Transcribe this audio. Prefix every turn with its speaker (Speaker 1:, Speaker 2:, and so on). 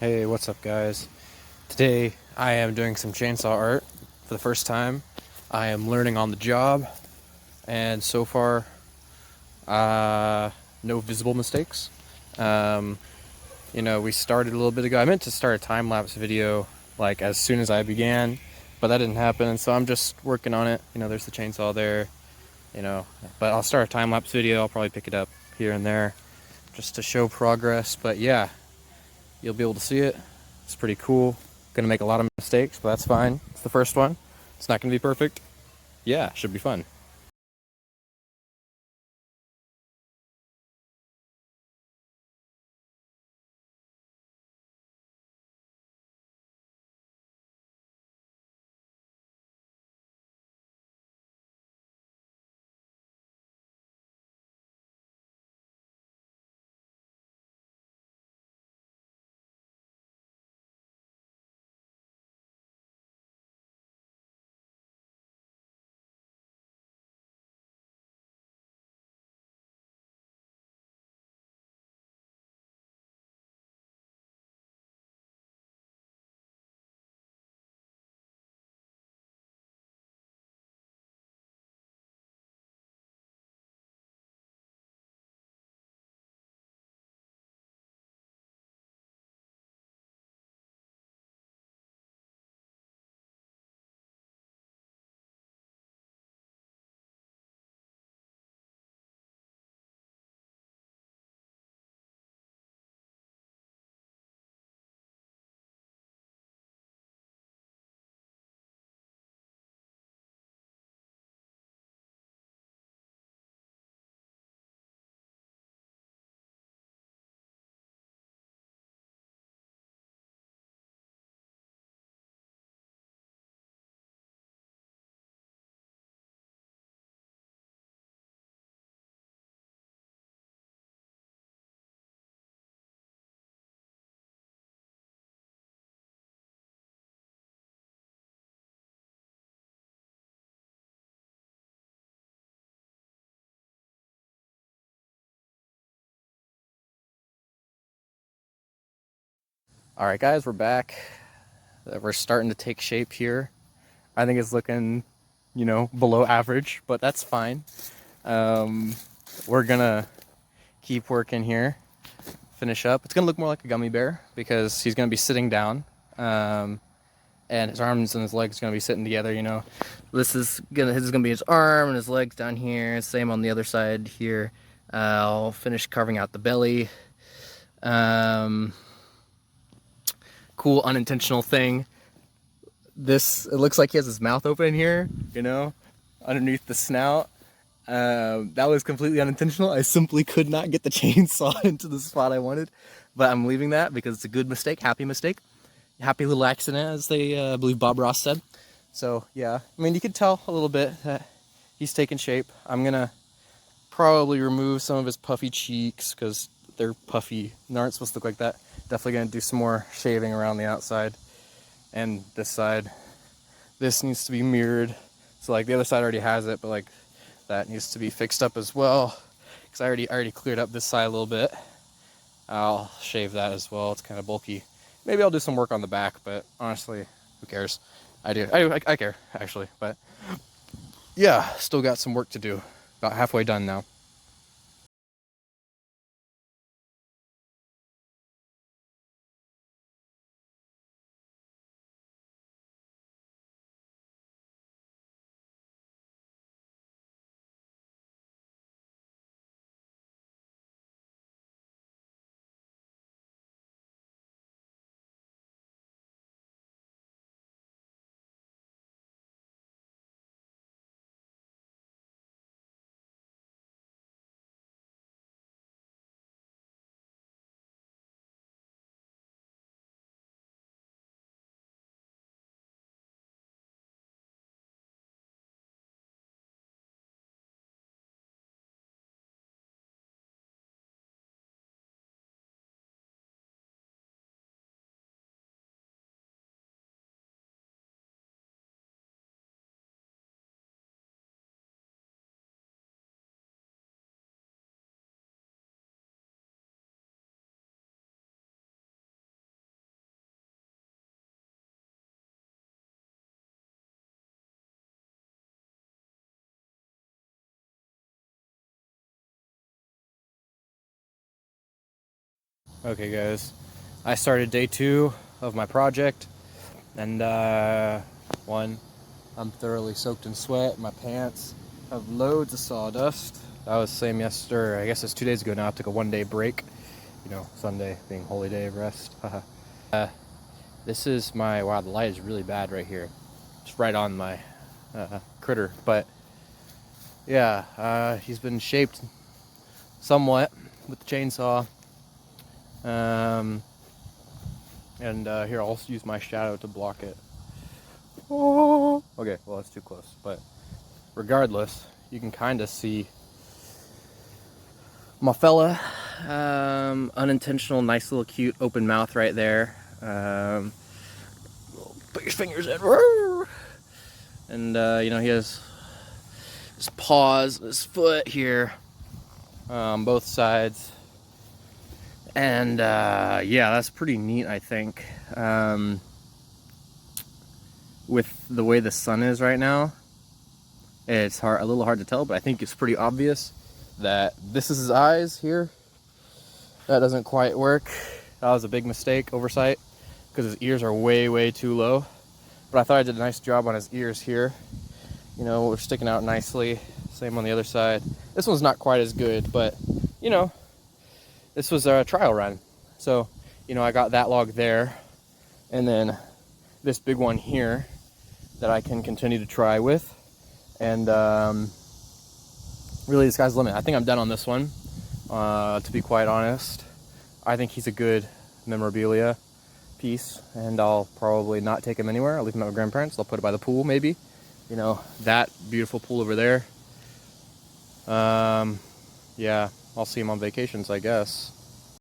Speaker 1: Hey, what's up, guys? Today I am doing some chainsaw art for the first time. I am learning on the job, and so far, uh, no visible mistakes. Um, we started a little bit ago. I meant to start a time lapse video like as soon as I began, but that didn't happen, and so I'm just working on it. There's the chainsaw there, but I'll start a time lapse video. I'll probably pick it up here and there just to show progress, but yeah, you'll be able to see it. It's pretty cool. Gonna make a lot of mistakes, but that's fine. It's the first one. It's not gonna be perfect. Yeah, should be fun. All right, guys, we're back. We're starting to take shape here. I think it's looking, below average, but that's fine. Um, we're gonna keep working here. Finish up. It's gonna look more like a gummy bear because he's gonna be sitting down. Um, and his arms and his legs are gonna be sitting together. This is gonna be his arm and his legs down here. Same on the other side here. I'll finish carving out the belly. Um, cool unintentional thing. It looks like he has his mouth open here, underneath the snout. That was completely unintentional. I simply could not get the chainsaw into the spot I wanted, but I'm leaving that because it's a good mistake, happy mistake. Happy little accident, as I believe Bob Ross said. So yeah, I mean, you could tell a little bit that he's taking shape. I'm gonna probably remove some of his puffy cheeks because they're puffy and aren't supposed to look like that. Definitely gonna do some more shaving around the outside and this side. This needs to be mirrored. So like the other side already has it, but like that needs to be fixed up as well because I already cleared up this side a little bit. I'll shave that as well. It's kind of bulky. Maybe I'll do some work on the back, but honestly, who cares? I care, actually. But yeah, still got some work to do. About halfway done now. Okay guys, I started day 2 of my project, and one, I'm thoroughly soaked in sweat. My pants have loads of sawdust. That was the same yesterday, I guess it's 2 days ago now. I took a 1-day break, you know, Sunday being holy day of rest. This is my, wow, the light is really bad right here. It's right on my critter, but yeah, he's been shaped somewhat with the chainsaw. And here, I'll also use my shadow to block it. Oh. Okay, well, that's too close. But regardless, you can kind of see my fella. Unintentional, nice little cute open mouth right there. Put your fingers in. And, you know, he has his paws, his foot here on both sides. And yeah, that's pretty neat, I think. With the way the sun is right now, it's a little hard to tell, but I think it's pretty obvious that this is his eyes here. That doesn't quite work. That was a big mistake, oversight, because his ears are way, way too low. But I thought I did a nice job on his ears here. You know, we're sticking out nicely. Same on the other side. This one's not quite as good, but you know, this was a trial run. So, you know, I got that log there, and then this big one here that I can continue to try with. And really, the sky's the limit. I think I'm done on this one, to be quite honest. I think he's a good memorabilia piece, and I'll probably not take him anywhere. I'll leave him at my grandparents. I'll put it by the pool, maybe. You know, that beautiful pool over there. Yeah, I'll see him on vacations, I guess.